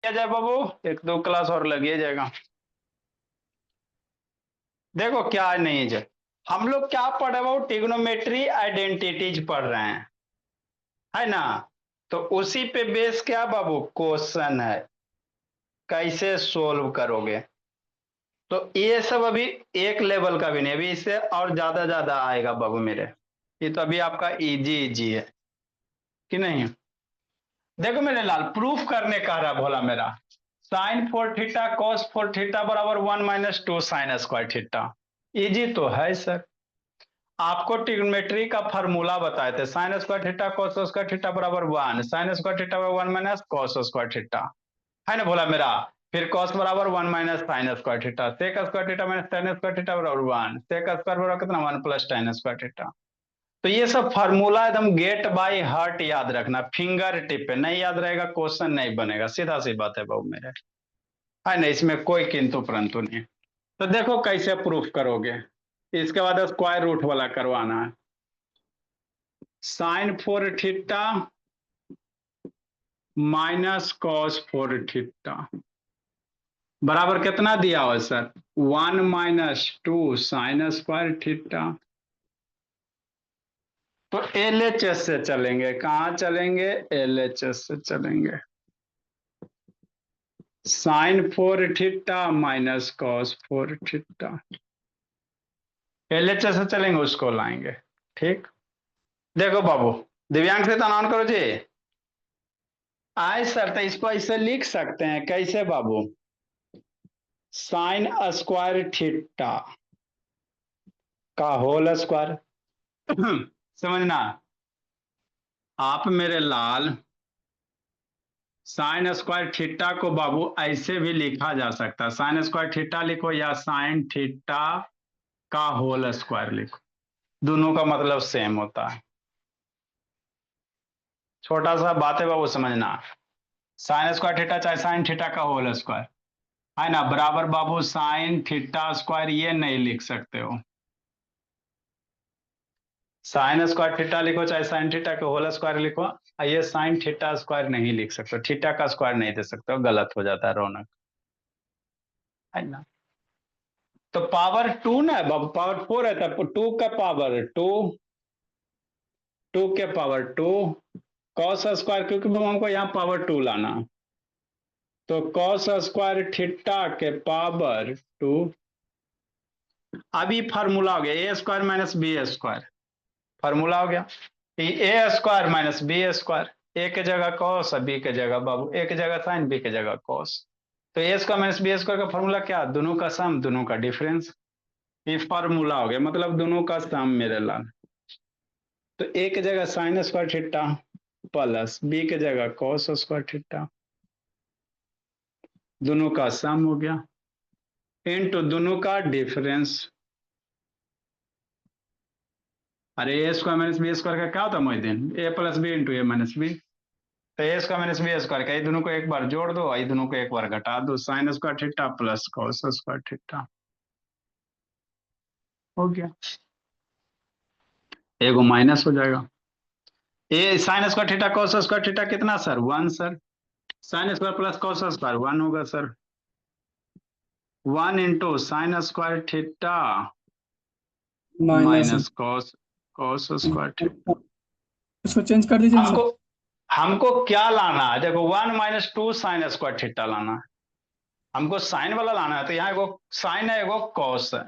किया जाए बाबू, एक दो क्लास और लगिए जाएगा। देखो क्या नहीं है, हम लोग क्या पढ़ रहे हो, ट्रिग्नोमेट्री आइडेंटिटीज पढ़ रहे हैं, है ना। तो उसी पे बेस क्या बाबू क्वेश्चन है, कैसे सोल्व करोगे। तो ये सब अभी एक लेवल का भी नहीं, अभी इससे और ज्यादा ज्यादा आएगा बाबू मेरे। ये तो अभी आपका इजी इजी है कि नहीं। देखो मेरे लाल, प्रूफ करने कह रहा भोला मेरा, sign four theta cos four theta बराबर 1 - 2 साइन स्क्वायर थीटा। इजी तो है सर। आपको ट्रिग्नोमेट्री का फार्मूला बताए थे, sign square theta cos square theta बराबर 1, साइन स्क्वायर थीटा बराबर 1 - कॉस स्क्वायर थीटा, है ना भोला मेरा। फिर कॉस बराबर 1 - sine square theta, sec square theta minus tan square theta बराबर 1, सेक स्क्वायर बराबर कितना 1 + tan स्क्वायर थीटा। तो ये सब फार्मूला एकदम गेट बाय हार्ट याद रखना, फिंगर टिप पे, नहीं याद रहेगा क्वेश्चन नहीं बनेगा, सीधा सी बात है बाबू मेरे, है ना। इसमें कोई किंतु परंतु नहीं। तो देखो कैसे प्रूफ करोगे। इसके बाद स्क्वायर रूट वाला करवाना है। Sign four theta minus cos four theta बराबर कितना दिया हुआ सर, 1 - 2 साइन स्क्वायर थीटा। तो एलएचएस से चलेंगे, कहां चलेंगे, एलएचएस से चलेंगे। Sign four theta minus cos four theta, LHS से चलेंगे, उसको लाएंगे। ठीक, देखो बाबू, दिव्यांग से तनाव करो जी। आए सर, तो इसको ऐसे लिख सकते हैं, कैसे बाबू, साइन स्क्वायर थीटा का होल स्क्वायर। समझना आप मेरे लाल, साइन स्क्वायर थीटा को बाबू ऐसे भी लिखा जा सकता है, साइन स्क्वायर थीटा लिखो या साइन थीटा का होल स्क्वायर लिखो, दोनों का मतलब सेम होता है। छोटा सा बात है बाबू समझना, साइन स्क्वायर थीटा चाहे साइन थीटा का होल स्क्वायर, है ना, बराबर बाबू साइन थीटा स्क्वायर ये नहीं लिख सकते हो। साइन स्क्वायर थीटा लिखो चाहे साइन थीटा के होल स्क्वायर लिखो, ये साइन थीटा स्क्वायर नहीं लिख सकते, थीटा का स्क्वायर नहीं दे सकते हो, गलत हो जाता है रौनक, है ना। तो पावर टू ना बाबू, पावर फोर है, तब टू का पावर टू, टू के पावर टू कॉस स्क्वायर, क्योंकि हमको यहाँ पावर टू लाना, तो कॉस स्क्वायर थीटा के पावर टू। अभी फार्मूला हो गया A square minus B square, formula हो गया A square minus B square, A के जगह कॉस, बी के जगह बाबू, ए के जगह साइन, बी के जगह कॉस। तो A square minus B square का फार्मूला क्या, दोनों का सम दोनों का डिफरेंस। ये फार्मूला हो गया, मतलब दोनों का सम मेरे लाल। तो ए के जगह sine square theta plus B के जगह कॉस स्क्वायर थीटा, दोनों का सम हो गया, इनटू दोनों का डिफरेंस। अरे ए स्क्वायर माइनस बी स्क्वायर का क्या होता है मोहिदीन, ए plus B into A minus B. तो A square minus B square का, ये दोनों को एक बार जोड़ दो, ये दोनों को एक बार घटा दो, sine square theta plus cos square theta हो गया, एगो माइनस हो जाएगा। ए sine square theta cos square theta कितना sir, 1 sir, sine square plus cos square 1 होगा sir, 1 into sine square theta minus. Minus cos cos square theta. इसको change कर दीजिए ना सर। हमको हमको क्या लाना है, देखो 1 - 2 साइन स्क्वायर थीटा लाना है, हमको साइन वाला लाना है। तो यहाँ एगो साइन है एगो कॉस है,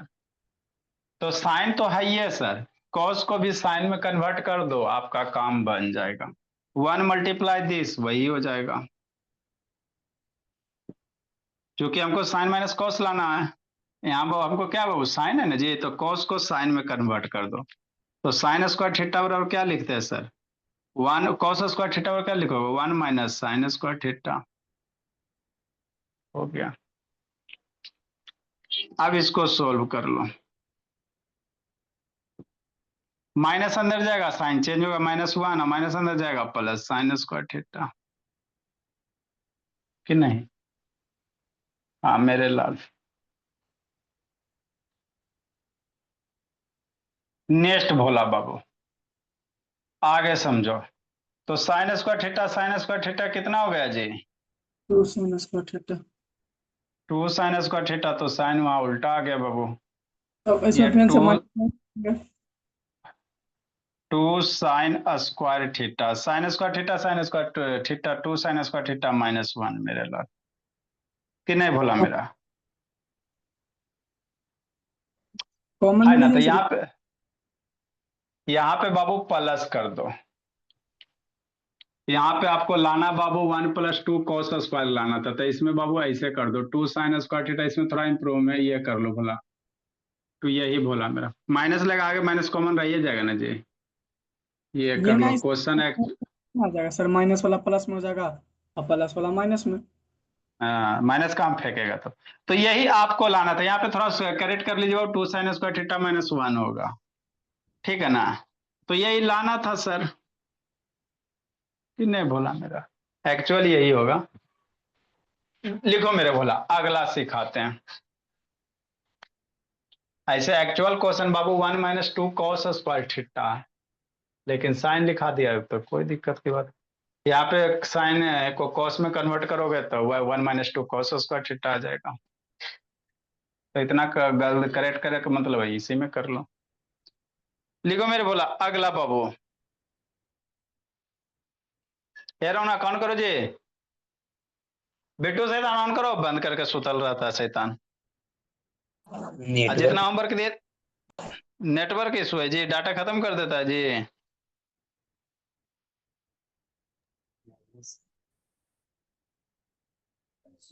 तो साइन तो है ही है सर, कॉस को भी साइन में कन्वर्ट कर दो, आपका काम बन जाएगा। 1 × दिस वही हो जाएगा, क्योंकि हमको साइन माइनस कॉस लाना है। यहाँ वो हमको क्या वो साइन है ना जी, तो कॉस को साइन में कन्वर्ट कर दो। तो साइन स्क्वायर थीटा बराबर क्या लिखते हैं सर, 1 कॉस स्क्वायर थीटा बराबर क्या लिखोगे, 1 - साइन स्क्वायर थीटा हो गया। अब इसको सोल्व कर लो, माइनस अंदर जाएगा साइन चेंज होगा, -1 और माइनस अंदर जाएगा प्लस साइन स्क्वायर थीटा, कि नहीं। हाँ मेरे लाल, नेक्स्ट भोला बाबू, आगे समझो। तो साइन स्क्वायर थीटा कितना हो गया जी, 2 sin square theta. 2 sine square theta, तो साइन वहां उल्टा आ गया बाबू। अब ये इसमें फिर से 2 minus 2 sine square theta, sine square theta, sine square theta, 2 sine square theta -1 मेरे लॉर्ड, कि नहीं भोला मेरा? कॉमन है ले ना? तो लीजिए सर। यहाँ पे बाबू प्लस कर दो। यहाँ पे आपको लाना बाबू 1 + 2 कॉस स्क्वायर लाना था, तो इसमें बाबू ऐसे कर दो 2 साइन स्क्वायर थीटा, इसमें थोड़ा इंप्रूव है, ये कर लो भोला। तो यही भोला मेरा, माइनस लगा आगे, माइनस कॉमन रह जाएगा ना जी, ये ये कर ना लो इस क्वेश्चन है। आ जाएगा सर, माइनस वाला प्लस में हो जाएगा और प्लस वाला माइनस में। माइनस का हम फेंकेगा तो यही आपको लाना था। यहाँ पे थोड़ा करेक्ट कर लीजिए, 2 साइन स्क्वायर थीटा -1 होगा, ठीक है ना? तो यही लाना था सर, कि नहीं भोला मेरा? एक्चुअल यही होगा। लिखो मेरे भोला, अगला सिखाते हैं। ऐसे एक्चुअल क्वेश्चन बाबू 1 - 2 कॉस स्क्वायर थीटा है, लेकिन साइन लिखा दिया तो कोई दिक्कत की बात। यहाँ पे साइन को कॉस में कन्वर्ट करोगे तो 1 - 2 कॉस स्क्वायर थीटा आ जाएगा। तो इतना करेक्ट करे का मतलब है, इसी में कर लो। लिखो मेरे भोला, अगला बाबू। यार ऑन अकाउंट करो जी। बिट्टू शैतान ऑन करो, बंद करके सुतल रहता है शैतान। जितना नेटवर्क होमवर्क दे, नेटवर्क इशू है जी, डाटा खत्म कर देता है जी।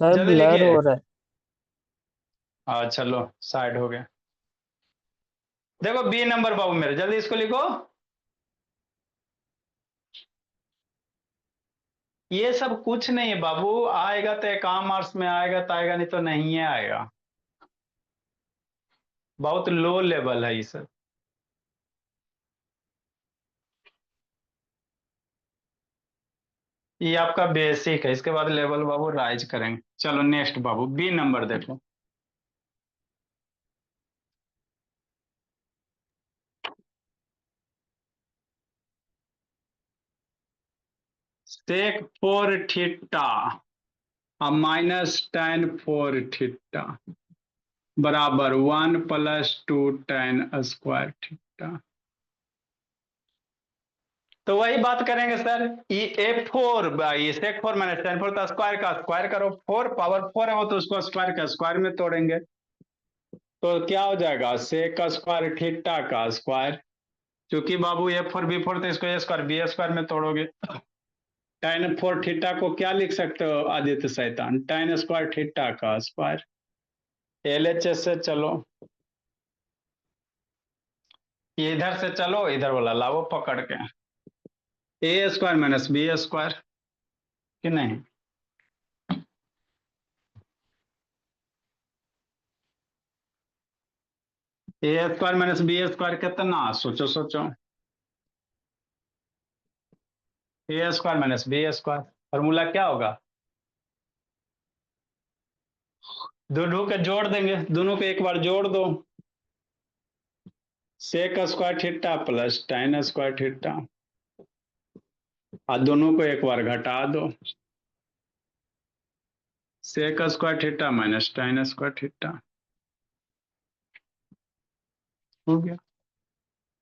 सर जल्दी ब्लर लिखिए। हो रहा है। चलो साइड हो गया। देखो बी नंबर बाबू मेरे, जल्दी इसको लिखो। ये सब कुछ नहीं है बाबू, आएगा तो कॉमर्स में आएगा तो आएगा, नहीं तो नहीं है आएगा। बहुत लो लेवल है ये सब। ये आपका बेसिक है, इसके बाद लेवल बाबू राइज करेंगे। चलो नेक्स्ट बाबू, बी नंबर देखो। सेक 4 थीटा -tan 4 थीटा बराबर 1 + 2 tan स्क्वायर थीटा। तो वही बात करेंगे सर, A4 सेक 4 - tan 4 का स्क्वायर करो, 4 पावर 4 है वो, तो उसको स्क्वायर का स्क्वायर में तोड़ेंगे तो क्या हो जाएगा, सेक स्क्वायर थीटा का स्क्वायर। क्योंकि बाबू A4 B4, तो इसको A² B² में तोड़ोगे। tan 4 थीटा को क्या लिख सकते हो आदित्य शैतान, tan स्क्वायर थीटा का स्क्वायर। LHS से चलो, ये इधर से चलो, इधर वाला लाओ पकड़ के, A² - B², कि नहीं? A² - B² कितना, सोचो सोचो। A² - B², फॉर्मूला क्या होगा? दोनों के जोड़ देंगे, दोनों को एक बार जोड़ दो, sec square theta plus tan square theta, और दोनों को एक बार घटा दो, sec square theta minus tan square theta. हो गया।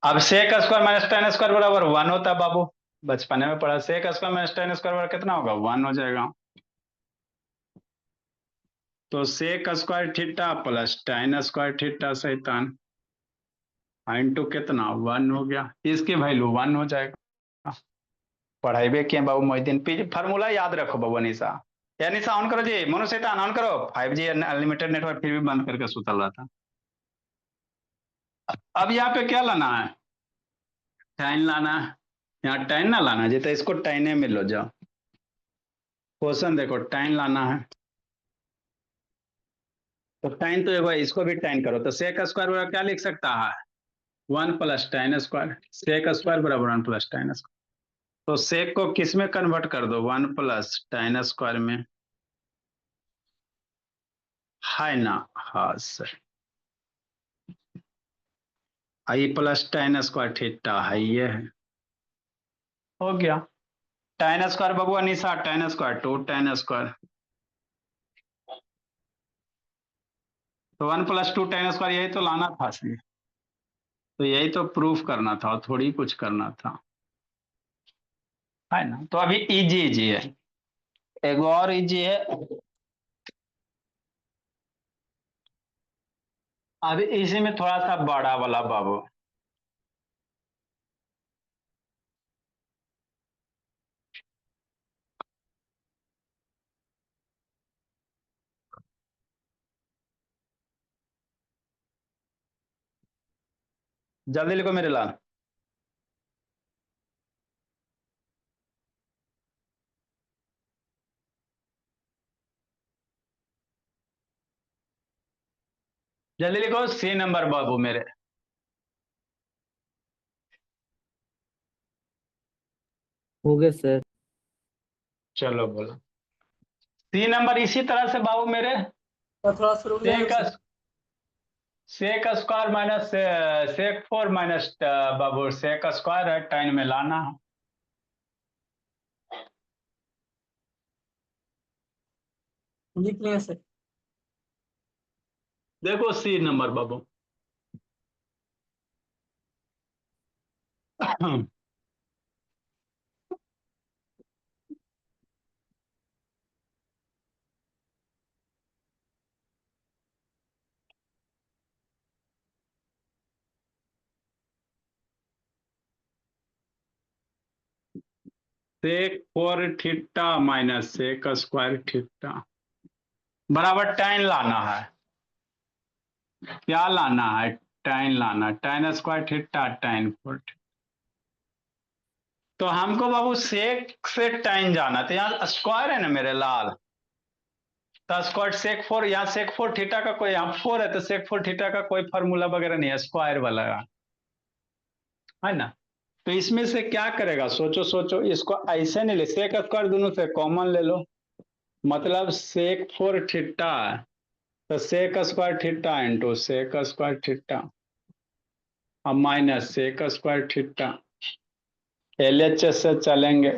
अब sec square minus tan square बराबर 1 होता है बाबू, बचपने में पढ़ा। Sec square minus tan square बराबर कितना होगा, 1 हो जाएगा। तो sec square theta plus tan square theta शैतान इंटू कितना, 1 हो गया। इसकी वैल्यू 1 हो जाएगा। पढ़ाई भी किए बाबू मोहिद्दीन, फार्मूला याद रखो बाबू। निशा, या निशा ऑन करो जी, मनु शैतान ऑन करो। 5G अनलिमिटेड नेटवर्क फिर भी बंद करके सुतल रहा था। अब यहाँ पे क्या लाना है, टाइन लाना है। यहाँ टाइन ना लाना जी, तो इसको टाइने में लो जाओ। क्वेश्चन देखो, टाइन लाना है तो टाइन, तो एक बार इसको भी टाइन करो, तो सेक स्क्वायर बराबर क्या लिख सकता है, 1 + tan स्क्वायर। सेक स्क्वायर बराबर 1 + tan स्क्वायर। तो सेक को किस में कन्वर्ट कर दो, 1 + tan स्क्वायर में, है ना? हाँ sir, I plus tan square theta है, ये है। हो गया। tan स्क्वायर बाबू Anisha, tan square 2 tan square तो 1+2 tan² यही तो लाना था सी, तो यही तो प्रूफ करना था और थोड़ी कुछ करना था, है ना। तो अभी इजी इजी है, एक और इजी है। अभी इसी में थोड़ा सा बड़ा वाला बाबू, जल्दी लिखो मेरे लाल। जल्दी लिखो सी नंबर बाबू मेरे। हो गया सर। चलो बोलो सी नंबर इसी तरह से बाबू मेरे, तो थोड़ा सा रुक जाएगा sec sir. Sec square minus sec 4 minus बाबू सेक स्क्वायर है, टाइम में लाना है। लिख लिया सर। देखो सी नंबर बाबू, sec 4 theta minus sec square theta बराबर tan लाना है। क्या लाना है? tan लाना, tan स्क्वायर थीटा tan 4। तो हमको बाबू सेक से tan जाना, तो यहाँ स्क्वायर है ना मेरे लाल, तो स्क्वायर सेक 4, यहाँ सेक 4 थीटा का कोई, यहाँ 4 है तो सेक 4 थीटा का कोई फॉर्मूला वगैरह नहीं है, स्क्वायर वाला है ना। तो इसमें से क्या करेगा, सोचो सोचो, इसको ऐसे नहीं ले, सेक स्क्वायर दोनों से कॉमन ले लो, मतलब सेक 4 थीटा, तो sec square theta into sec square theta अब minus sec square theta, LHS से चलेंगे।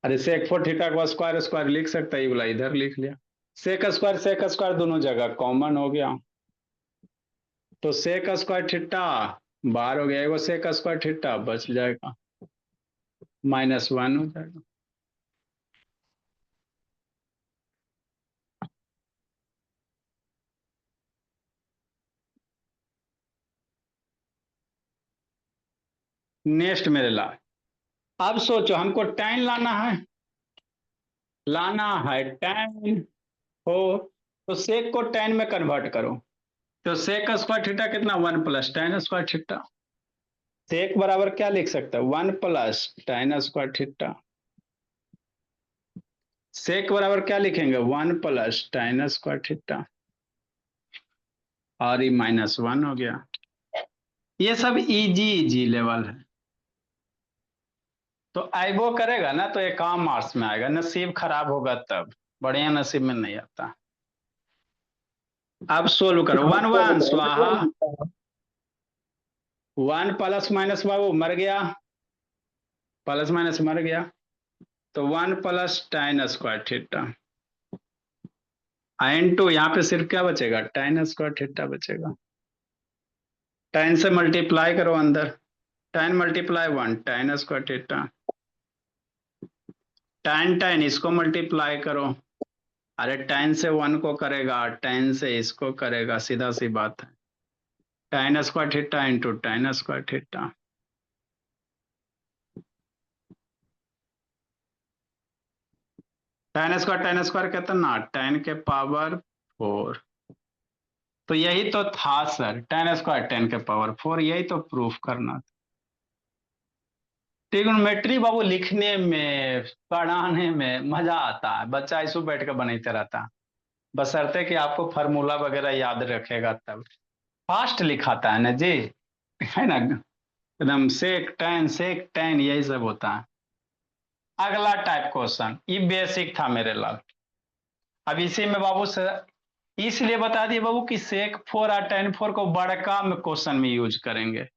अरे सेक 4 थीटा को स्क्वायर स्क्वायर लिख सकता है, ये बोला इधर लिख लिया, सेक स्क्वायर दोनों जगह कॉमन हो गया, तो सेक स्क्वायर थीटा बाहर हो गया, एगो सेक स्क्वायर थीटा बच जाएगा, -1 हो जाएगा। नेक्स्ट मेरे लाल, अब सोचो हमको tan लाना है tan हो, तो सेक को tan में कन्वर्ट करो, तो सेक स्क्वायर थीटा कितना, 1+tan² सेक बराबर क्या लिख सकता है, 1+tan²। सेक बराबर क्या लिखेंगे, 1+tan², और ये -1 हो गया। ये सब इजी इजी लेवल है, तो आइबो करेगा ना तो ये काम मार्क्स में आएगा, नसीब खराब होगा तब, बढ़िया नसीब में नहीं आता। अब सोल्व करो, 1 1 स्वाहा, 1 प्लस माइनस बाबू मर गया, प्लस माइनस मर गया, तो 1+tan², इंटू यहाँ पे सिर्फ क्या बचेगा, tan² बचेगा, tan से मल्टीप्लाई करो अंदर, tan × 1 tan², tan इसको मल्टीप्लाई करो, अरे tan से 1 को करेगा, tan से इसको करेगा, सीधा सी बात है, tan² इंटू tan², tan² कितना, tan⁴, तो यही तो था सर, tan², यही तो प्रूफ करना था। ट्रिग्नोमेट्री बाबू लिखने में पढ़ाने में मजा आता है, बच्चा इसको बैठ कर बनाते रहता, बशर्ते कि आपको फार्मूला वगैरह याद रखेगा तब, फास्ट लिखाता है ना जी, है ना, एकदम सेक टैन यही सब होता है। अगला टाइप क्वेश्चन, ये बेसिक था मेरे लाल, अब इसी में बाबू से इसलिए बता दिए बाबू कि सेक 4 और tan4 को बड़का में क्वेश्चन में यूज करेंगे,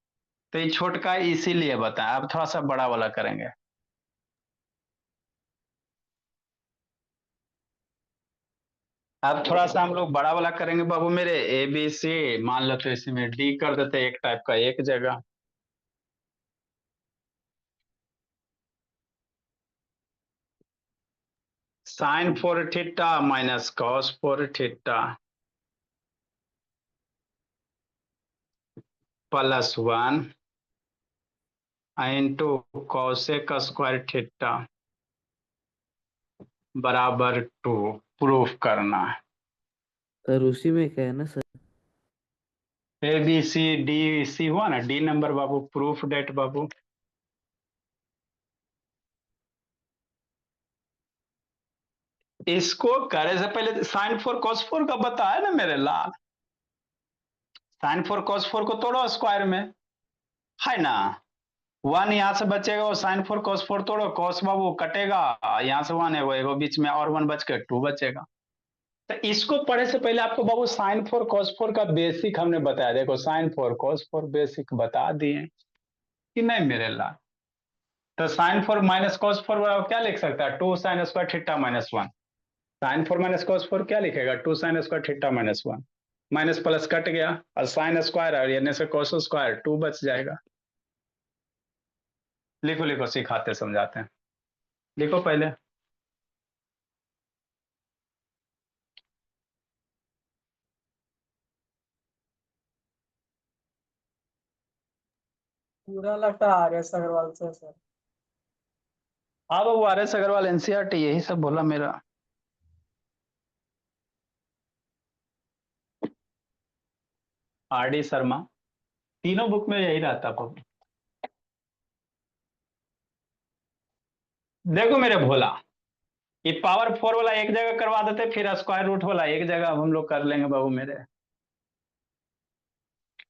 तो ये छोटका इसीलिए बताया, अब थोड़ा सा बड़ा वाला करेंगे। अब थोड़ा सा हम लोग बड़ा वाला करेंगे बाबू मेरे, ए बी सी, मान लो तो इसमें डी कर देते एक टाइप का एक जगह। Sine four theta minus cos four theta plus one into cosec square theta बराबर टू, प्रूफ करना है। सर उसी में क्या है ना sir? A B C D C हुआ ना, डी नंबर बाबू, प्रूफ डेट बाबू। इसको करे से पहले साइन फोर कॉस फोर का बताया ना मेरे लाल, साइन फोर कॉस फोर को तोड़ो स्क्वायर में, है ना। वन यहाँ से बचेगा, वो साइन फोर कॉस फोर तोड़ो, कॉस बाबू कटेगा, यहाँ से वन है वो एगो बीच में और वन बच के टू बचेगा। तो इसको पढ़े से पहले आपको बाबू साइन फोर कॉस फोर का बेसिक हमने बताया, देखो sine four cos four basic बता दिए कि नहीं मेरे लाल। तो sine four minus cos four क्या लिख सकता है, two sine square theta minus one. Sine four minus cos four क्या लिखेगा, two sine square theta minus one, minus plus cut गया और साइन स्क्वायर और यानी से कॉस स्क्वायर टू बच जाएगा। लिखो लिखो, सिखाते समझाते हैं, लिखो पहले। पूरा लगता है आर एस अग्रवाल से सर। हाँ बाबू, आर एस अग्रवाल एनसीईआरटी यही सब बोला मेरा। आर डी शर्मा, तीनों बुक में यही रहता बाबू। देखो मेरे भोला, ये पावर फोर वाला एक जगह करवा देते, फिर स्क्वायर रूट वाला एक जगह हम लोग कर लेंगे बाबू मेरे।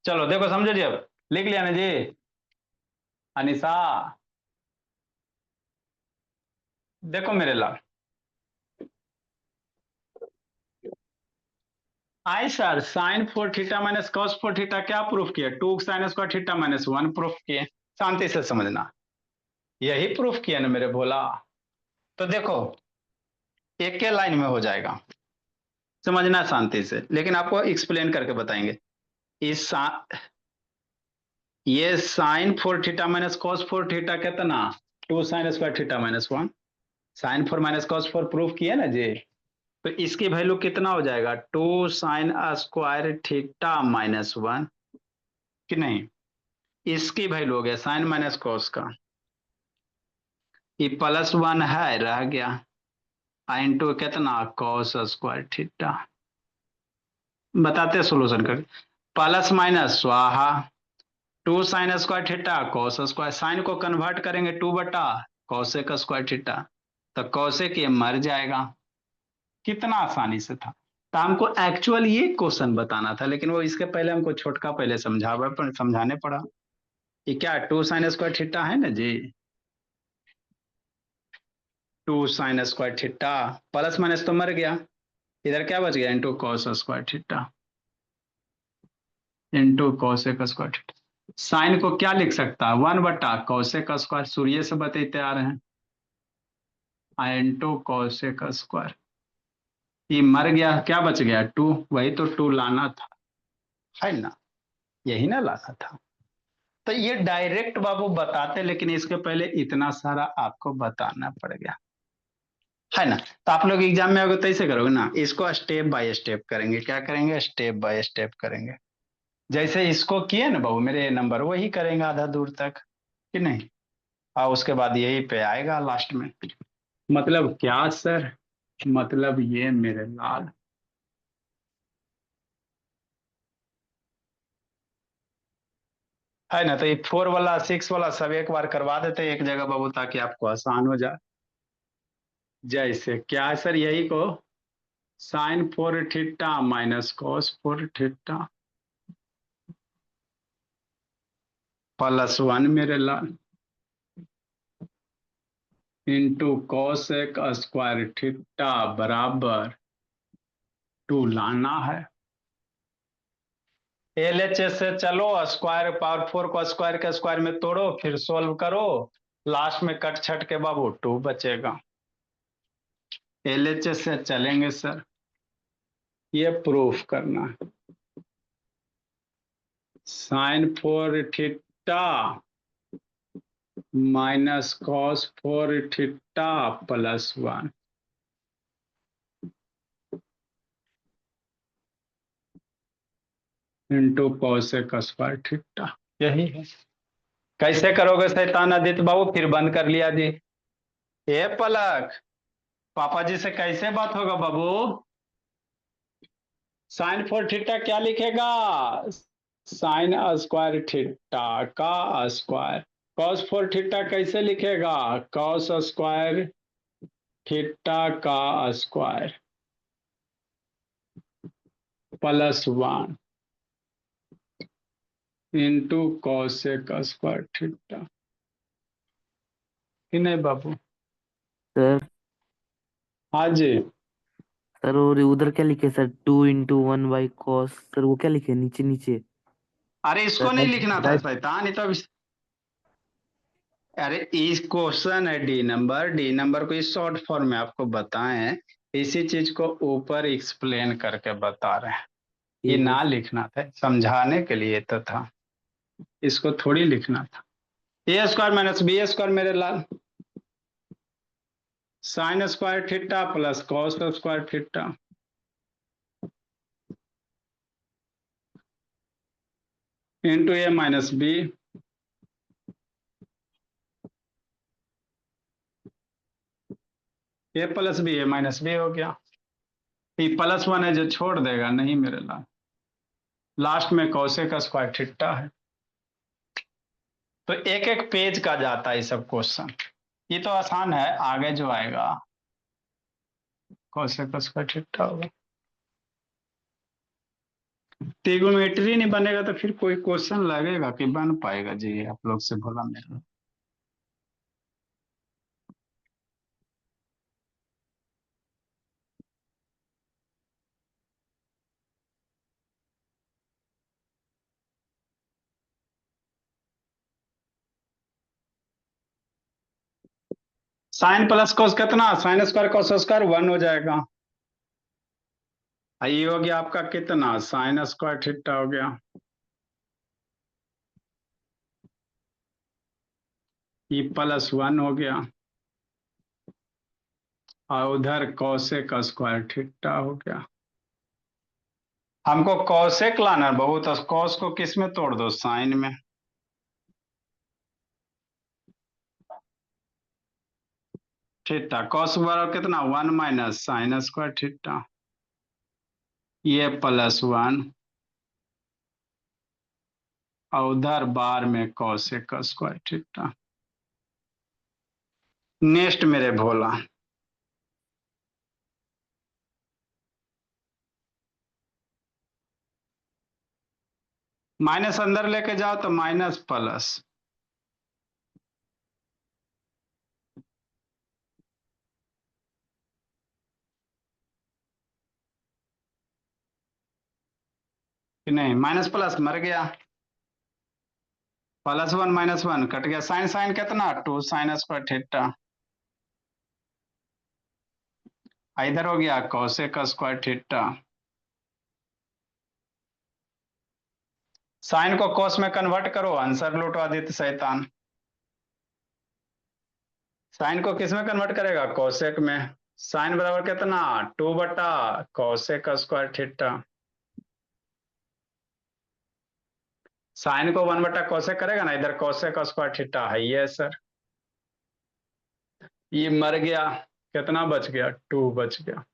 चलो देखो समझो जी, अब लिख लिया ना जी अनिशा। देखो मेरे लाल, आई sir sine four theta minus cos four theta क्या प्रूफ किया, two sine square theta minus one proof किए। शांति से समझना, यही प्रूफ किया ना मेरे भोला। तो देखो एक के लाइन में हो जाएगा, समझना शांति से, लेकिन आपको एक्सप्लेन करके बताएंगे। इस ये sine four theta minus cos four theta कितना, two sine square theta minus one. Sine four minus cos four proof किया ना जी, तो इसकी वैल्यू कितना हो जाएगा, two sine square theta minus one, कि नहीं। इसकी वैल्यू हो गया साइन माइनस कॉस का, ये प्लस वन है रह गया, इंटू कितना कॉस स्क्वायर थीटा। बताते सोल्यूशन कर, प्लस माइनस स्वाहा, two sine square theta cos square, sine को कन्वर्ट करेंगे टू बटा कॉसेक स्क्वायर थीटा, तो कॉसेक ये मर जाएगा। कितना आसानी से था। तो हमको एक्चुअल ये क्वेश्चन बताना था, लेकिन वो इसके पहले हमको छोटका पहले समझाने पड़ा। ये क्या टू साइन स्क्वायर थीटा है ना जी, two sine square theta plus minus तो मर गया, इधर क्या बच गया, into cos square theta, into cosec square theta. Sine को क्या लिख सकता है, वन बटा कॉसेक स्क्वायर, सूर्य से बताते आ रहे हैं, इंटू कॉसेक स्क्वायर। ये मर गया, क्या बच गया टू, वही तो टू लाना था, है ना, यही ना लाना था। तो ये डायरेक्ट बाबू बताते, लेकिन इसके पहले इतना सारा आपको बताना पड़ गया, है ना। तो आप लोग एग्जाम में अगर कैसे करोगे ना, इसको स्टेप बाय स्टेप करेंगे, क्या करेंगे, स्टेप बाय स्टेप करेंगे। जैसे इसको किए ना बाबू मेरे नंबर, वही करेंगे आधा दूर तक, कि नहीं। और उसके बाद यही पे आएगा लास्ट में। मतलब क्या सर, मतलब ये मेरे लाल, है ना। तो ये फोर वाला सिक्स वाला सब एक बार करवा देते एक जगह बाबू, ताकि आपको आसान हो जाए। जैसे क्या है सर, यही को sign four theta minus cos four theta plus one मेरे लाल, इंटू कॉस एक स्क्वायर थीटा बराबर टू लाना है। एल एच एस से चलो, स्क्वायर पावर फोर को स्क्वायर के स्क्वायर में तोड़ो, फिर सोल्व करो, लास्ट में कट छट के बाबू टू बचेगा। एल एच एस से चलेंगे सर, ये प्रूफ करना है। Sine 4 theta minus cos 4 theta plus 1 into cosec square theta, यही है। कैसे करोगे शैतान आदित्य बाबू? फिर बंद कर लिया जी। ये पलक, पापा जी से कैसे बात होगा बाबू? साइन 4 थीटा क्या लिखेगा? साइन स्क्वायर थीटा का स्क्वायर। कॉस 4 थीटा कैसे लिखेगा? कॉस स्क्वायर थीटा का square plus 1 into cosec square theta. कि नहीं बाबू? सर हाँ जी। सर और उधर क्या लिखे सर? 2 × 1/cos, सर वो क्या लिखे नीचे नीचे? अरे इसको नहीं लिखना था शैतान, ये तो अरे इस क्वेश्चन है डी नंबर को इस शॉर्ट फॉर्म में आपको बताएं, इसी चीज को ऊपर एक्सप्लेन करके बता रहे हैं। ये ठीक है ना लिखना था, समझाने के लिए तो था, इसको थोड़ी लिखना था। A square minus B square मेरे लाल, sine square theta plus cos square theta into A minus B A plus B A minus B हो गया। ये प्लस 1 है जो छोड़ देगा नहीं मेरे लाल, लास्ट में कॉसेक स्क्वायर थीटा है। तो एक एक पेज का जाता है ये सब क्वेश्चन। ये तो आसान है, आगे जो आएगा कॉसेक स्क्वायर थीटा होगा। ट्रिग्नोमेट्री नहीं बनेगा तो फिर कोई क्वेश्चन लगेगा कि बन पाएगा जी? आप लोग से भला मेरा। साइन प्लस कॉस कितना? साइन स्क्वायर कॉस स्क्वायर 1 हो जाएगा। ये हो गया आपका कितना? साइन स्क्वायर थीटा हो गया, ये प्लस 1 हो गया, और उधर कॉसेक स्क्वायर थीटा हो गया। हमको कॉसेक लाना है बहुत, कॉस को किस में तोड़ दो? साइन में। थीटा कॉस बराबर कितना? 1 माइनस साइन स्क्वायर थीटा, ये प्लस 1, और उधर बार में कॉसेक स्क्वायर थीटा। नेक्स्ट मेरे भोला, माइनस अंदर लेके जाओ तो माइनस प्लस, कि नहीं? माइनस प्लस मर गया, प्लस 1 माइनस 1 कट गया। साइन साइन कितना? 2 साइन स्क्वायर थीटा, इधर हो गया कॉसेक स्क्वायर थीटा। साइन को कॉस में कन्वर्ट करो, आंसर लौटवा देते शैतान। साइन को किस में कन्वर्ट करेगा? कॉसेक में। साइन बराबर कितना? 2 बटा कॉसेक स्क्वायर थीटा। साइन को 1 बटा कॉसेक करेगा ना, इधर कॉसेक स्क्वायर थीटा है ये सर। ये मर गया, कितना बच गया? 2 बच गया।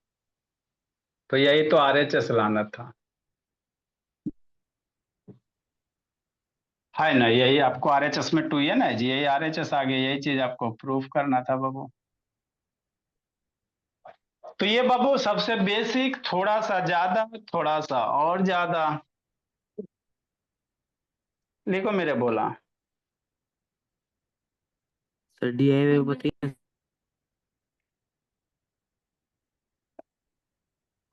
तो यही तो आरएचएस लाना था, है ना? यही आपको आरएचएस में 2 है ना जी, यही आरएचएस आ गया, यही चीज आपको प्रूफ करना था बाबू। तो ये बाबू सबसे बेसिक, थोड़ा सा ज्यादा, थोड़ा सा और ज्यादा। लिखो मेरे बोला। सर DIY बताइए।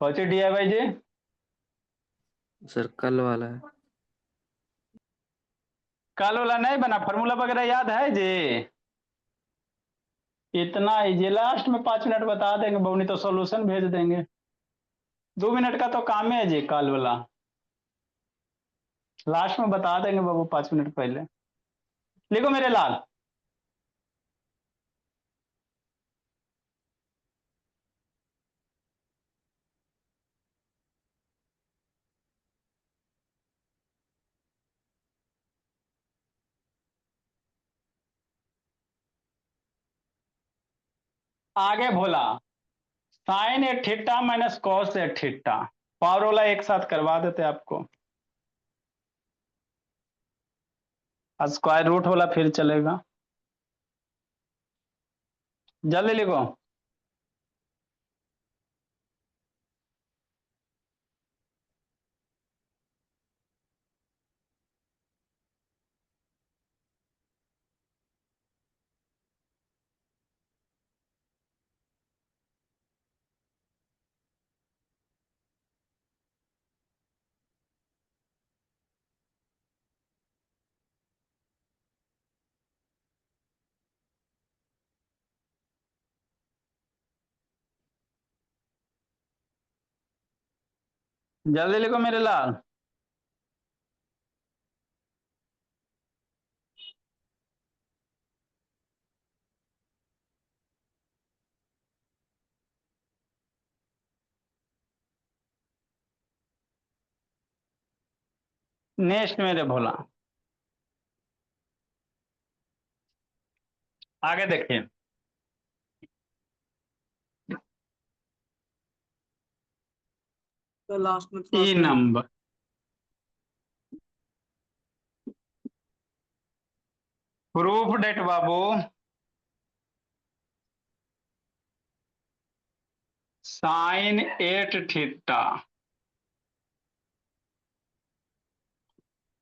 पहुंचे डीआईवाई जी? सर कल वाला है। कल वाला नहीं बना? फॉर्मूला वगैरह याद है जी? इतना इजी, लास्ट में 5 मिनट बता देंगे बाबू, नहीं तो सॉल्यूशन भेज देंगे। 2 मिनट का तो काम है जी कॉल वाला, लास्ट में बता देंगे बाबू 5 मिनट पहले। लिखो मेरे लाल। आगे भोला, sign A theta minus cos A theta, power वाला एक साथ करवा देते आपको, स्क्वायर रूट वाला फिर चलेगा, जल्दी लिखो। जल्दी लिखो मेरे लाल। नेक्स्ट मेरे भोला, आगे देखिए। तो लास्ट में ई नंबर प्रूफ डेट बाबू, sine 8 theta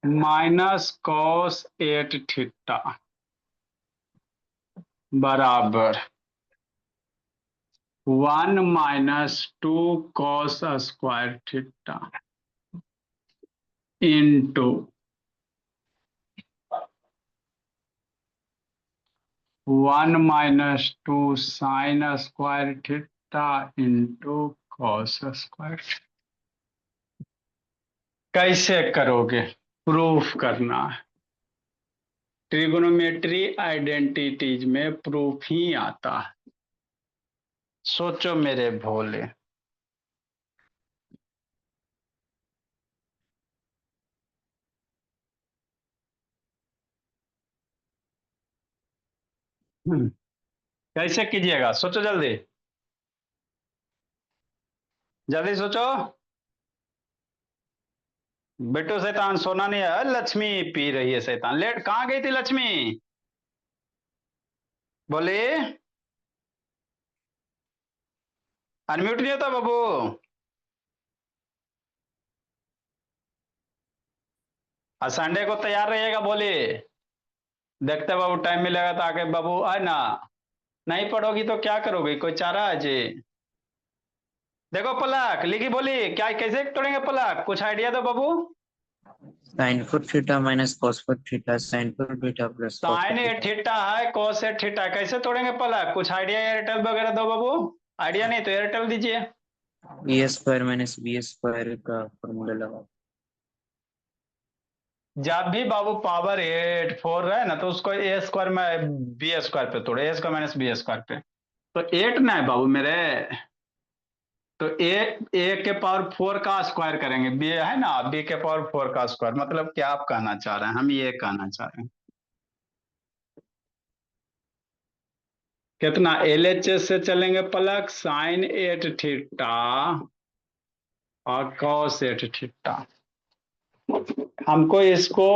minus cos 8 theta बराबर 1 minus 2 cos square theta into 1 minus 2 sine square theta into cos square. कैसे करोगे? प्रूफ करना है, ट्रिगोनोमेट्री आइडेंटिटीज में प्रूफ ही आता है। सोचो मेरे भोले। कैसे कीजिएगा? सोचो जल्दी, जल्दी सोचो। बेटो शैतान सोना नहीं है, लक्ष्मी पी रही है शैतान। लेट कहाँ गई थी लक्ष्मी? बोले अनम्यूट नहीं होता बाबू। और संडे को तैयार रहिएगा बोले। देखते बाबू टाइम मिलेगा तो आके बाबू आए ना। नहीं पढ़ोगी तो क्या करोगी? कोई चारा है जी? देखो पलक लिखी बोली क्या, कैसे तोड़ेंगे पलक? कुछ आइडिया दो बाबू। Sine four theta minus cos four theta sine four beta plus cos sine A theta है, कॉस ए थीटा, कैसे तोड़ेंगे पलक? कुछ आइडिया एयरटेल वगैरह दो बाबू। आइडिया नहीं तो एयरटेल दीजिए। ए स्क्वायर माइनस बी स्क्वायर का फॉर्मूला लगा। जब भी बाबू पावर 8 4 रहे ना तो उसको ए स्क्वायर में बी स्क्वायर पे तोड़े, ए स्क्वायर माइनस बी स्क्वायर पे। तो 8 ना है बाबू मेरे, तो ए के पावर 4 का स्क्वायर करेंगे, बी है ना, बी के पावर 4 का स्क्वायर। मतलब क्या आप कहना चाह रहे हैं? हम ये कहना चाह रहे हैं कितना एलएचएस से चलेंगे पलक, साइन 8 थीटा और कॉस 8 थीटा। हमको इसको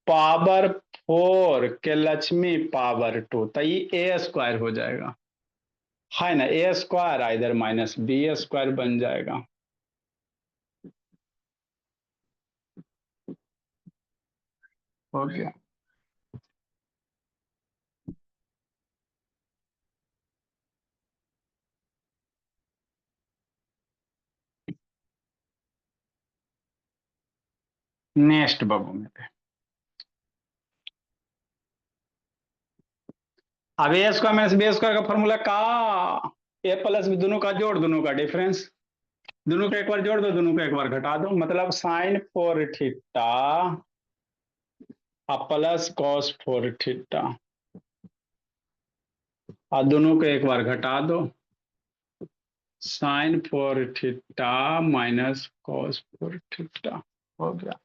पावर 4 के लक्ष्मी पावर 2, तो ये ए स्क्वायर हो जाएगा, है ना। ए स्क्वायर इधर माइनस बी स्क्वायर बन जाएगा। हो गया। नेक्स्ट बाबू मेरे, अब ए स्क्वायर माइनस बी स्क्वायर का फॉर्मूला का, ए प्लस बी दोनों का जोड़, दोनों का डिफरेंस। दोनों को एक बार जोड़ दो, दोनों को एक बार घटा दो, मतलब sine 4 theta plus cos 4 theta, और दोनों को एक बार घटा दो, sine 4 theta minus cos 4 theta हो गया।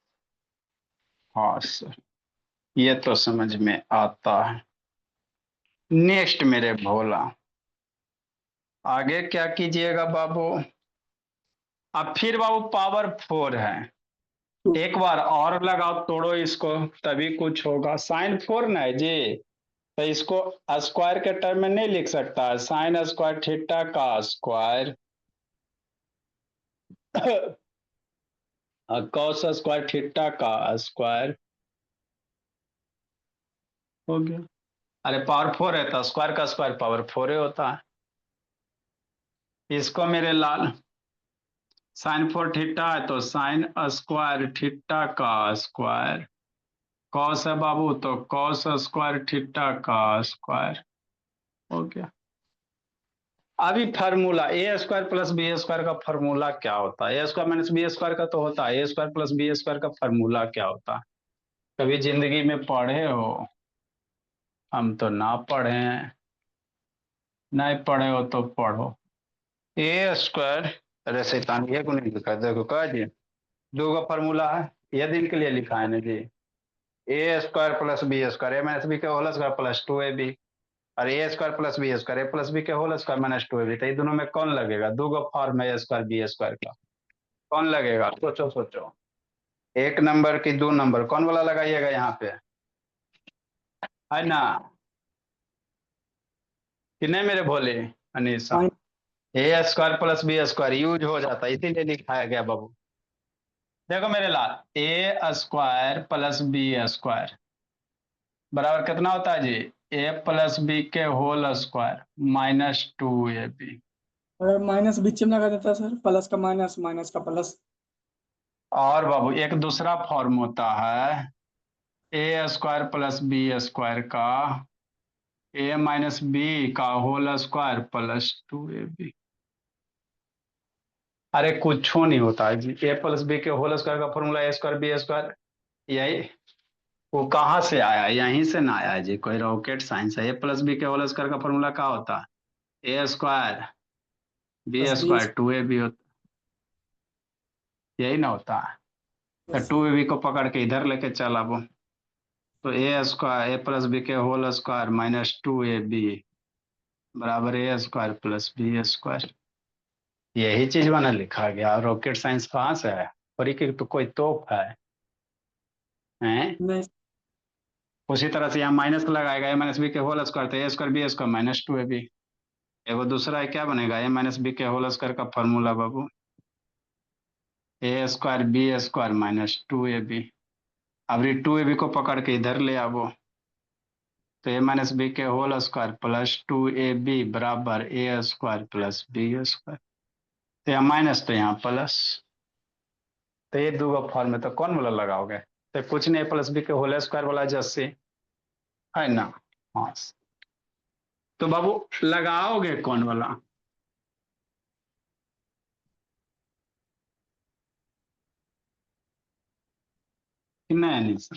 हाँ सर, ये तो समझ में आता है। नेक्स्ट मेरे भोला, आगे क्या कीजिएगा बाबू? अब फिर बाबू पावर 4 है, एक बार और लगाओ, तोड़ो इसको, तभी कुछ होगा। साइन 4 ना है जी, तो इसको स्क्वायर के टर्म में नहीं लिख सकता है, साइन स्क्वायर थीटा का स्क्वायर कॉस स्क्वायर थीटा का स्क्वायर हो गया। अरे पावर 4 है तो स्क्वायर का स्क्वायर पावर 4 ही होता है। इसको मेरे लाल साइन 4 थीटा है तो साइन स्क्वायर थीटा का स्क्वायर, कॉस है बाबू तो कॉस स्क्वायर थीटा का स्क्वायर हो गया। अभी फार्मूला ए स्क्वायर प्लस बी स्क्वायर का फार्मूला क्या होता है? A square minus B square का तो होता है, A square plus B square का फार्मूला क्या होता है? कभी जिंदगी में पढ़े हो? हम तो ना पढ़े हैं, नहीं पढ़े हो तो पढ़ो। ए स्क्वायर, अरे शैतान ये को नहीं लिखा, देखो कह दिए दो का फार्मूला है, ये दिन के लिए लिखा है ना जी। ए स्क्वायर प्लस बी स्क्वायर, ए माइनस बी के होल स्क्वायर प्लस 2ab, और ए square plus B square, A plus B के होल स्क्वायर माइनस 2ab। तो ये दोनों में कौन लगेगा? दो का फॉर्म है ए स्क्वायर बी स्क्वायर का, कौन लगेगा? सोचो सोचो, एक नंबर की दो नंबर कौन वाला लगाइएगा यहाँ पे, है ना कि नहीं मेरे भोले Anisha? Sine A square plus B square use हो जाता है, इसीलिए लिखाया गया बाबू। देखो मेरे लाल, A square plus B square बराबर कितना होता है जी? ए प्लस बी के होल स्क्वायर माइनस 2ab। अगर माइनस बीच में लगा देता सर, प्लस का माइनस, माइनस का प्लस। और बाबू एक दूसरा फॉर्म होता है A square plus B square का ए माइनस बी का होल स्क्वायर प्लस 2ab। अरे कुछ नहीं होता है जी, ए प्लस बी के होल स्क्वायर का फॉर्मूला ए स्क्वायर बी स्क्वायर, यही वो कहाँ से आया है? यहीं से ना आया है जी, कोई रॉकेट साइंस है? ए प्लस बी के होल स्क्वायर का फॉर्मूला क्या होता है? ए स्क्वायर बी बस बी। स्क्वायर 2ab होता, यही ना होता है? तो यस। 2ab को पकड़ के इधर लेके चल अब, तो A square A plus B के होल स्क्वायर माइनस 2ab बराबर ए स्क्वायर प्लस बी स्क्वायर, यही चीज बना लिखा गया। रॉकेट साइंस कहाँ से है? और की तो कोई तोप है हैं? नहीं। उसी तरह से यहाँ माइनस लगाएगा, ए माइनस बी के होल स्क्वायर, तो A square B square minus 2ab। एगो दूसरा है, क्या बनेगा? ए माइनस बी के होल स्क्वायर का फॉर्मूला बाबू, A square B square minus 2ab। अब 2ab को पकड़ के इधर ले आवो, तो ए माइनस बी के होल स्क्वायर प्लस 2ab बराबर ए स्क्वायर प्लस बी स्क्वायर। तो यहाँ माइनस तो यहाँ प्लस, तो ये दो का फॉर्म में तो कौन वाला लगाओगे? तो कुछ नहीं, प्लस बी के होल स्क्वायर वाला जैसे, है ना? हाँ, तो बाबू लगाओगे कौन वाला? कि नहीं नहीं सर,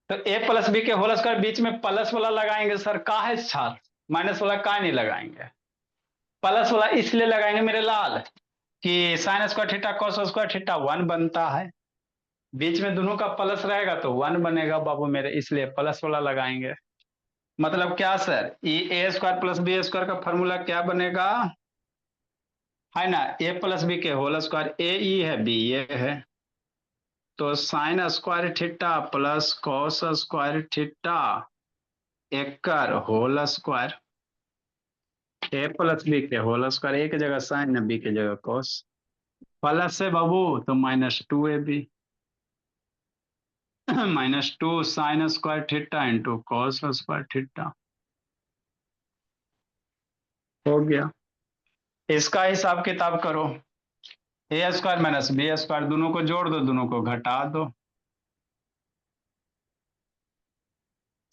तो ए प्लस बी के होल स्क्वायर बीच में प्लस वाला लगाएंगे सर, का है सर? माइनस वाला का नहीं लगाएंगे? प्लस वाला इसलिए लगाएंगे मेरे लाल कि sign square theta cos square theta 1 बनता है, बीच में दोनों का प्लस रहेगा तो 1 बनेगा बाबू मेरे, इसलिए प्लस वाला लगाएंगे। मतलब क्या सर, ई A square plus B square का फॉर्मूला क्या बनेगा, है ना? ए प्लस बी के होल स्क्वायर, ए ई है बी ये है, तो sine square theta plus cos square theta एकर whole square, A plus B के होल स्क्वायर, ए की जगह साइन बी की जगह कॉस, प्लस है बाबू तो minus 2ab minus 2 sine square theta into cos square theta हो गया। इसका हिसाब किताब करो, ए स्क्वायर माइनस बी स्क्वायर, दोनों को जोड़ दो, दोनों को घटा दो,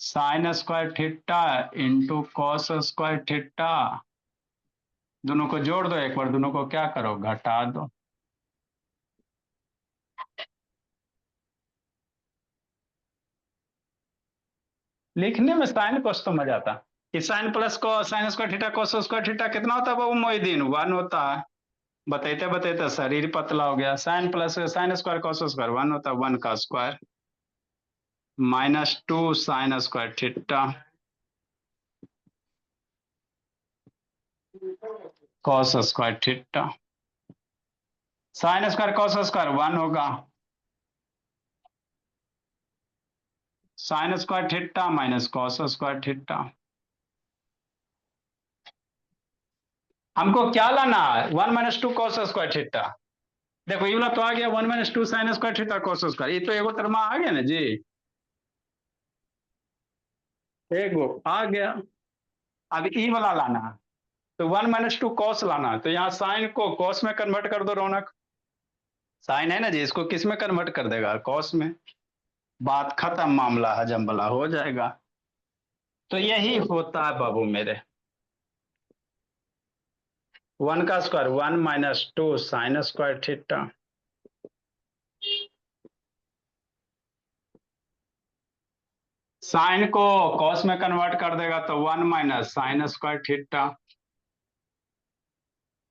sine square theta into cos square theta दोनों को जोड़ दो एक बार, दोनों को क्या करो, घटा दो। लिखने में साइन कोस तो मजा आता कि साइन प्लस को sign square theta cos square theta कितना होता है बाबू मोहिदीन, 1 होता है। बताते बताते शरीर पतला हो गया। Sine plus sine square cos square 1 होता है, 1 का square -2 sine square theta cos square theta. Sine square cos square 1 होगा, sine square theta minus cos square theta. हमको क्या लाना है, 1 - 2 कॉस स्क्वायर थीटा। देखो ये वाला तो आ गया 1 - 2 sine square theta cos square, ये तो एगो टर्म आ गया ना जी, एगो आ गया। अब ई वाला लाना है, तो 1 - 2 कॉस लाना है, तो यहाँ साइन को कॉस में कन्वर्ट कर दो रौनक। साइन है ना जी, इसको किस में कन्वर्ट कर देगा, कॉस में। बात खत्म, मामला हजम वाला हो जाएगा। तो यही होता है बाबू मेरे, 1 का square 1 - 2 sine square theta. Sine को कॉस में कन्वर्ट कर देगा तो 1 minus sine square theta.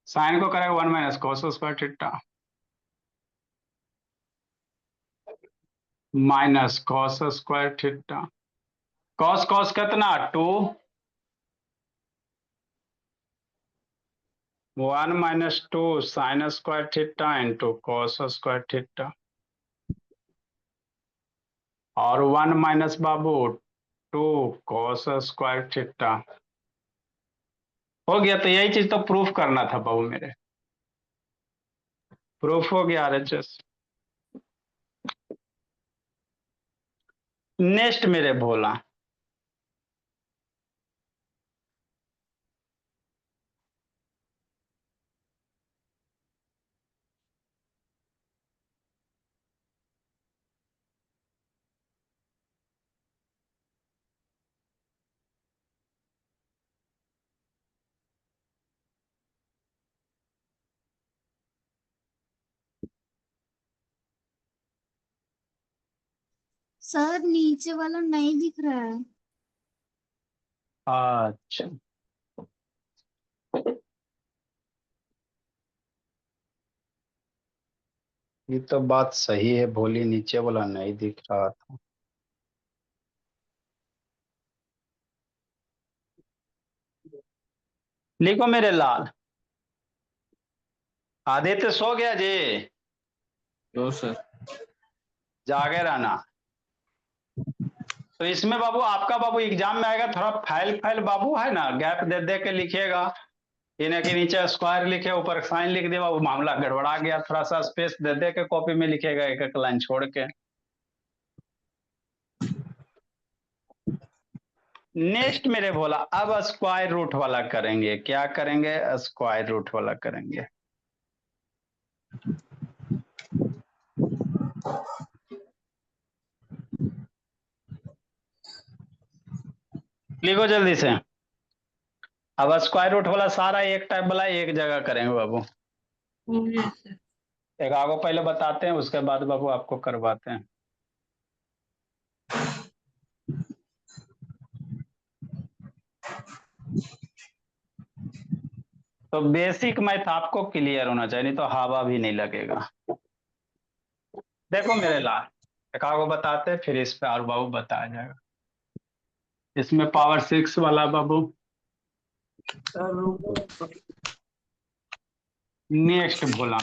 Sine को करेगा 1 minus cos square theta minus cos square theta. Cos cos कितना 2, 1 - 2 sine square theta into cos square theta, और 1 माइनस बाबू 2 कॉस स्क्वायर थीटा। हो गया, तो यही चीज तो प्रूफ करना था बाबू मेरे, प्रूफ हो गया RHS। नेक्स्ट मेरे भोला, सर नीचे वाला नहीं दिख रहा है। अच्छा ये तो बात सही है भोली, नीचे वाला नहीं दिख रहा था। लिखो मेरे लाल। आदित्य सो गया जी, नो सर। जागे रहना। तो इसमें बाबू आपका बाबू एग्जाम में आएगा, थोड़ा फाइल फाइल बाबू है ना, गैप दे दे के लिखिएगा। इन्हें के नीचे स्क्वायर लिखे ऊपर साइन लिख दिया, वो मामला गड़बड़ा गया। थोड़ा सा स्पेस दे दे के कॉपी में लिखेगा, एक एक लाइन छोड़ के। नेक्स्ट मेरे भोला, अब स्क्वायर रूट वाला करेंगे। क्या करेंगे, स्क्वायर रूट वाला करेंगे। लिखो जल्दी से। अब स्क्वायर रूट वाला सारा एक टाइप वाला एक जगह करेंगे बाबू। एक आपको पहले बताते हैं, उसके बाद बाबू आपको करवाते हैं। तो बेसिक मैथ आपको क्लियर होना चाहिए, नहीं तो हवा भी नहीं लगेगा। देखो मेरे लाल, एक आपको बताते हैं, फिर इस पे और बाबू बताया जाएगा। इसमें पावर 6 वाला बाबू। नेक्स्ट भोला,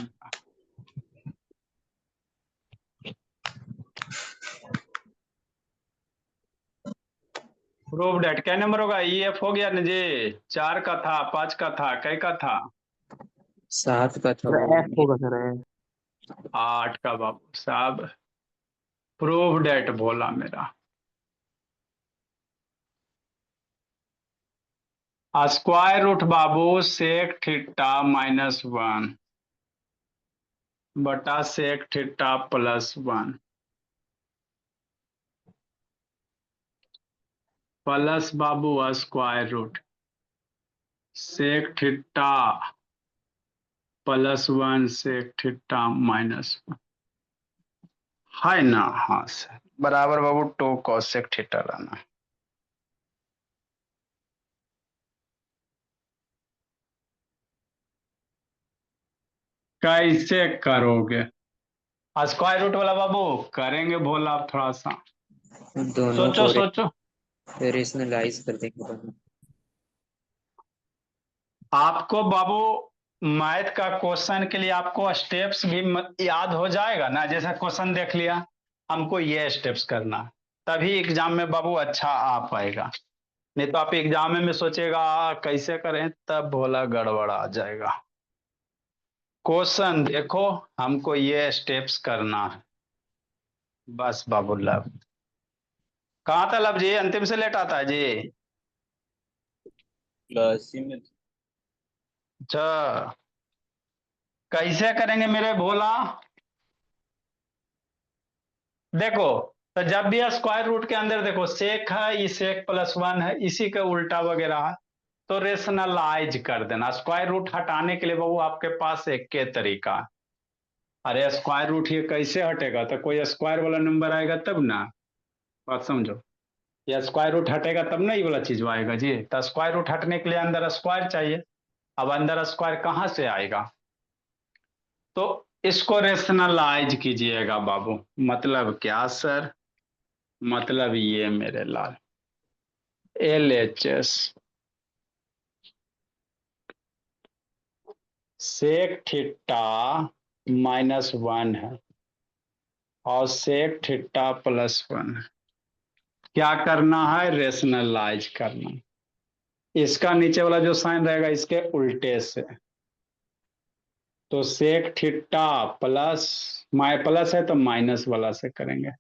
प्रूव डेट क्या नंबर होगा, EF हो गया ना जी। 4 का था, 5 का था, कै का था, 7 का था सर वो। एफ होगा सर एफ। 8 का बाबू साहब। प्रूव डेट भोला मेरा। स्क्वायर रूट बाबू सेक थीटा -1 बटा सेक थीटा +1 प्लस बाबू square root sec theta +1 sec theta -1 है ना। हाँ सर बराबर बाबू 2 कोसेक थीटा रहना। कैसे करोगे स्क्वायर रूट वाला बाबू? करेंगे भोला आप थोड़ा सा दोनों सोचो को सोचो। रेशनलाइज कर देंगे दोनों। आपको बाबू मैथ का क्वेश्चन के लिए आपको स्टेप्स भी याद हो जाएगा ना। जैसा क्वेश्चन देख लिया, हमको ये स्टेप्स करना, तभी एग्जाम में बाबू अच्छा आ पाएगा। नहीं तो आप एग्जाम में सोचेगा कैसे करें, तब भोला गड़बड़ आ जाएगा। क्वेश्चन देखो, हमको ये स्टेप्स करना है बस बाबू। लब कहाँ था लब जी? अंतिम से लेट आता है जी। अच्छा कैसे करेंगे मेरे भोला? देखो, तो जब भी स्क्वायर रूट के अंदर देखो सेक है, ये सेक +1 है, इसी का उल्टा वगैरह है, तो रेशनलाइज कर देना। स्क्वायर रूट हटाने के लिए बाबू आपके पास एक के तरीका है। अरे स्क्वायर रूट ये कैसे हटेगा? तो कोई स्क्वायर वाला नंबर आएगा तब ना, बात समझो। ये स्क्वायर रूट हटेगा तब ना ये वाला चीज आएगा जी। तो स्क्वायर रूट हटने के लिए अंदर स्क्वायर चाहिए। अब अंदर स्क्वायर कहाँ से आएगा? तो इसको रेशनलाइज कीजिएगा बाबू। मतलब क्या सर? मतलब ये मेरे लाल LHS सेक थीटा -1 है और सेक थीटा +1 है। क्या करना है? रेशनलाइज करना। इसका नीचे वाला जो साइन रहेगा इसके उल्टे से, तो सेक थीटा प्लस है तो माइनस वाला से करेंगे,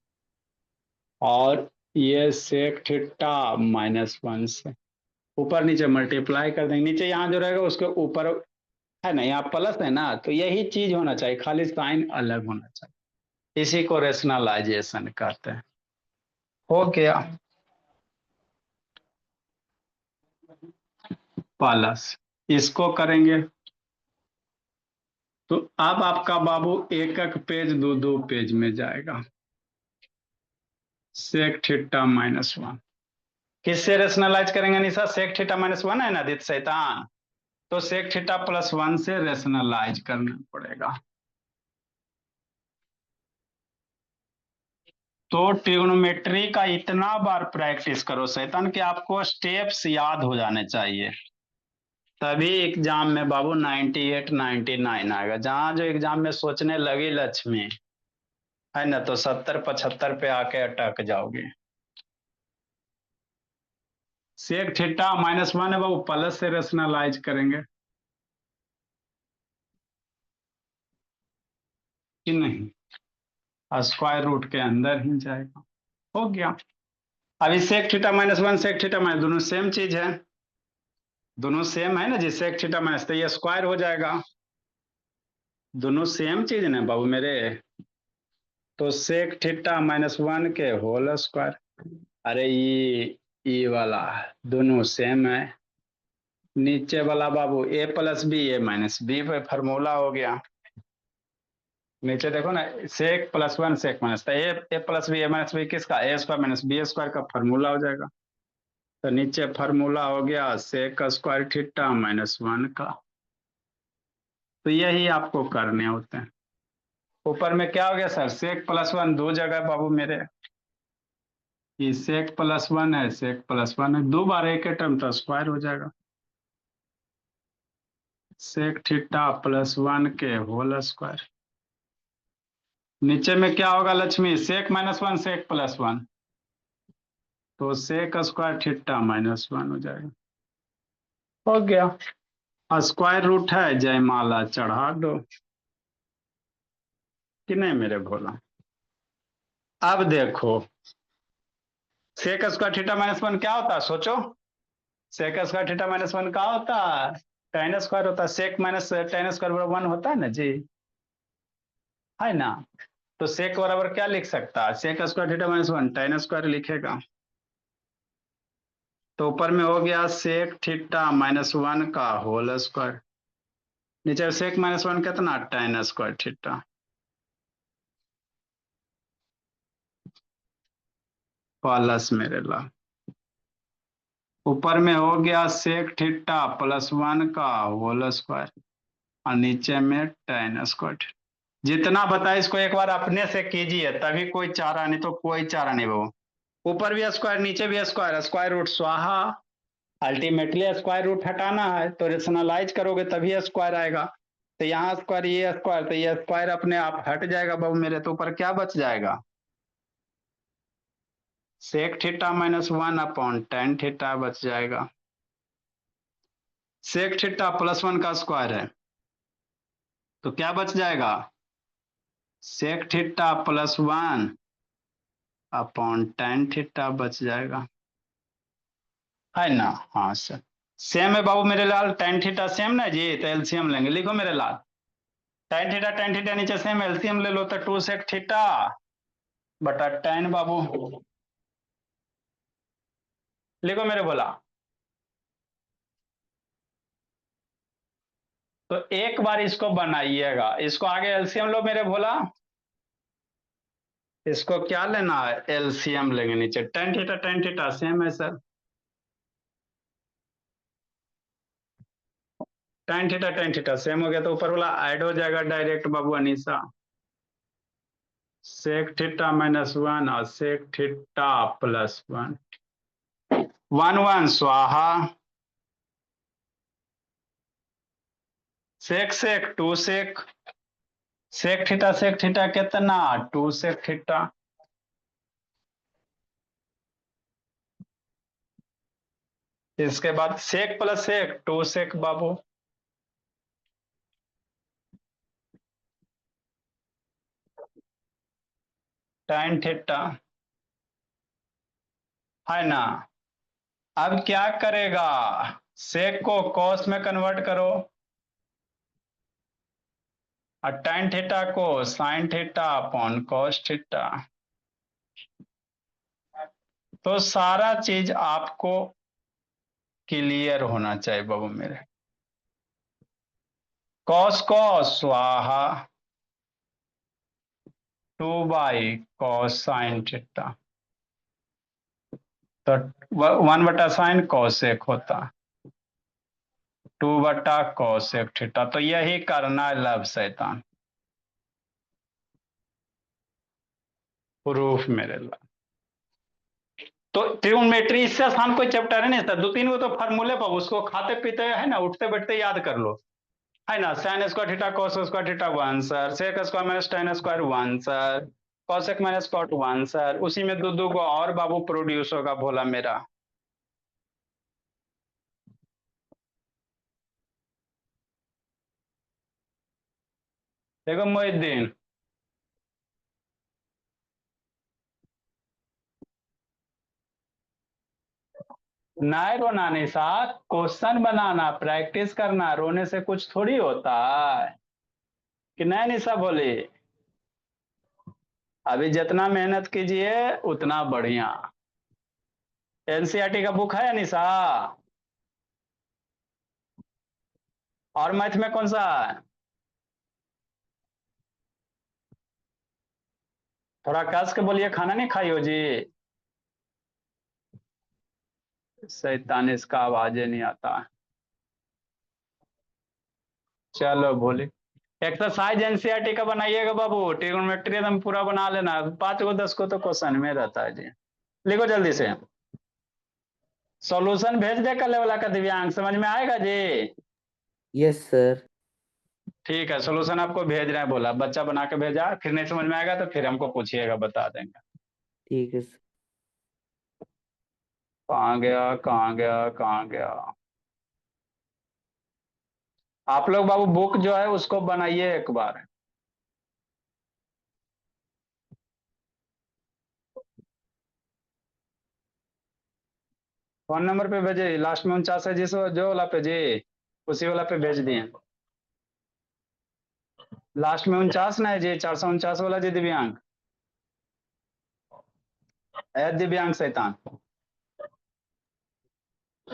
और ये सेक थीटा -1 से ऊपर नीचे मल्टीप्लाई कर देंगे। नीचे यहाँ जो रहेगा उसके ऊपर है ना, यहाँ प्लस है ना, तो यही चीज होना चाहिए, खाली साइन अलग होना चाहिए। इसी को रेशनलाइजेशन कहते हैं। हो गया प्लस, इसको करेंगे तो अब आपका बाबू एक एक पेज दो दो पेज में जाएगा। सेक थीटा -1 किससे रेशनलाइज करेंगे निशा? सेक थीटा -1 है ना दित शैतान, तो सेक थीटा +1 से रेशनलाइज करना पड़ेगा। तो ट्रिग्नोमेट्री का इतना बार प्रैक्टिस करो शैतान कि आपको स्टेप्स याद हो जाने चाहिए, तभी एग्जाम में बाबू 98 99 आएगा। जहां जो एग्जाम में सोचने लगी लक्ष्मी है ना, तो 70 75 पे आके अटक जाओगे। सेक थीटा -1 है बाबू, प्लस से रेशनलाइज करेंगे कि नहीं? स्क्वायर रूट के अंदर ही जाएगा। हो गया। अभी sec theta -1 sec theta minus दोनों सेम चीज है, दोनों सेम है ना जी। सेक थीटा माइनस तो ये स्क्वायर हो जाएगा, दोनों सेम चीज ना बाबू मेरे। तो सेक थीटा -1 के होल स्क्वायर। अरे ये वाला दोनों सेम है। नीचे वाला बाबू a+b a-b पे फॉर्मूला हो गया। नीचे देखो ना, सेक +1 सेक माइनस, तो a+b a-b किसका? a² - b² का फॉर्मूला हो जाएगा। तो नीचे फॉर्मूला हो गया सेक स्क्वायर थीटा -1 का। तो यही आपको करने होते हैं। ऊपर में क्या हो गया सर? सेक +1 दो जगह बाबू मेरे, ये सेक +1 है, सेक +1 है, दो बार एक टर्म तो स्क्वायर हो जाएगा। सेक थीटा +1 के होल स्क्वायर। नीचे में क्या होगा लक्ष्मी? सेक -1 सेक +1, तो सेक स्क्वायर थीटा -1 हो जाएगा। हो गया। स्क्वायर रूट है, जयमाला चढ़ा दो कि नहीं मेरे भोला? अब देखो सेक स्क्वायर थीटा -1 क्या होता है सोचो? सेक स्क्वायर थीटा -1 क्या होता है? tan स्क्वायर होता है। सेक माइनस tan स्क्वायर बराबर 1 होता है ना जी, है ना। तो सेक बराबर क्या लिख सकता है? Sec square theta -1 tan square लिखेगा। तो ऊपर में हो गया सेक थीटा माइनस 1 का होल स्क्वायर, नीचे सेक माइनस 1 कितना tan स्क्वायर थीटा, प्लस मेरे ला ऊपर में हो गया सेक थीटा प्लस 1 का होल स्क्वायर और नीचे में tan स्क्वायर। जितना बताया इसको एक बार अपने से कीजिए तभी कोई चारा, नहीं तो कोई चारा नहीं बाबू। ऊपर भी स्क्वायर नीचे भी स्क्वायर, स्क्वायर रूट स्वाहा, अल्टीमेटली स्क्वायर रूट हटाना है तो रेशनलाइज करोगे तभी स्क्वायर आएगा। तो यहाँ स्क्वायर ये स्क्वायर, तो ये स्क्वायर अपने आप हट जाएगा बाबू मेरे, तो ऊपर क्या बच जाएगा sec theta minus 1 upon tan theta बच जाएगा। सेक थीटा प्लस 1 का स्क्वायर है तो क्या बच जाएगा sec theta plus 1 upon tan theta बच जाएगा, है ना। हाँ सर सेम है बाबू मेरे लाल, tan थीटा सेम ना जी, तो एलसीएम लेंगे, लिखो मेरे लाल tan थीटा नीचे सेम, एलसीएम ले लो तो 2 सेक थीटा बटा tan बाबू, लिखो मेरे बोला। तो एक बार इसको बनाइएगा, इसको आगे एलसीएम लो मेरे भोला, इसको क्या लेना है एलसीएम लेंगे नीचे, tan थीटा सेम है सर, tan थीटा सेम हो गया तो ऊपर वाला ऐड हो जाएगा डायरेक्ट बाबू अनीसा, सेक थीटा माइनस 1 और सेक थीटा प्लस 1, 1 1 स्वाहा, सेक सेक 2 सेक, सेक थीटा कितना 2 सेक थीटा, इसके बाद सेक प्लस सेक 2 सेक बाबू, tan थीटा, है ना। अब क्या करेगा सेक को कॉस में कन्वर्ट करो और tan थीटा को sin theta upon cos theta, तो सारा चीज आपको क्लियर होना चाहिए बाबू मेरे। कॉस कॉस स्वाहा 2 बाई कॉस साइन थीटा, तो 1 बटा साइन कॉसेक होता 2 बटा कॉसेक थीटा, तो यही करना है लब शैतान, प्रूफ मेरे ला। तो ट्रिग्नोमेट्री इससे आसान कोई चैप्टर है नहीं सर, 2 3 को तो फार्मूले पर उसको खाते पीते है ना उठते बैठते याद कर लो, है ना। Sine square theta cos square theta 1 sir, sec square minus tan square 1 sir, cosec minus cot 1 sir, उसी में दो को और बाबू प्रोड्यूस होगा भोला मेरा। देखो मोहिद्दीन, नहीं रोना नहीं साथ क्वेश्चन बनाना प्रैक्टिस करना, रोने से कुछ थोड़ी होता है कि नहीं निशा बोली। अभी जितना मेहनत कीजिए उतना बढ़िया। एनसीईआरटी का बुक है निशा, और मैथ में कौन सा है, थोड़ा कस के बोलिए, खाना नहीं खाई हो जी, शैतान इसका आवाज नहीं आता। चलो बोली एक्सरसाइज एनसीईआरटी का बनाइएगा बाबू, ट्रिग्नोमेट्री एकदम पूरा बना लेना, 5 को 10 को तो क्वेश्चन में रहता है जी। लिखो जल्दी से, सॉल्यूशन भेज दे कल वाला का दिव्यांग, समझ में आएगा जी। Yes sir. ठीक है सॉल्यूशन आपको भेज रहे हैं, बोला बच्चा बना के भेजा, फिर नहीं समझ में आएगा तो फिर हमको पूछिएगा बता देंगे। ठीक है सर। कहाँ गया कहाँ गया कहाँ गया। आप लोग बाबू बुक जो है उसको बनाइए एक बार, फोन नंबर पे भेजे, लास्ट में 49 है जिस जो वाला पे जी, उसी वाला पे भेज दिए। लास्ट में 49 ना है जी, 449 वाला जी दिव्यांग, दिव्यांग शैतान।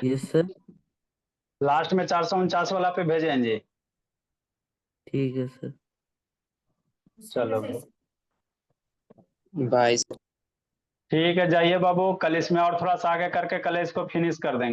Yes sir. लास्ट में 449 वाला पे भेजें जी। ठीक है सर। चलो बाय। ठीक है, जाइए बाबू, कल इसमें और थोड़ा सा आगे करके कल इसको फिनिश कर देंगे।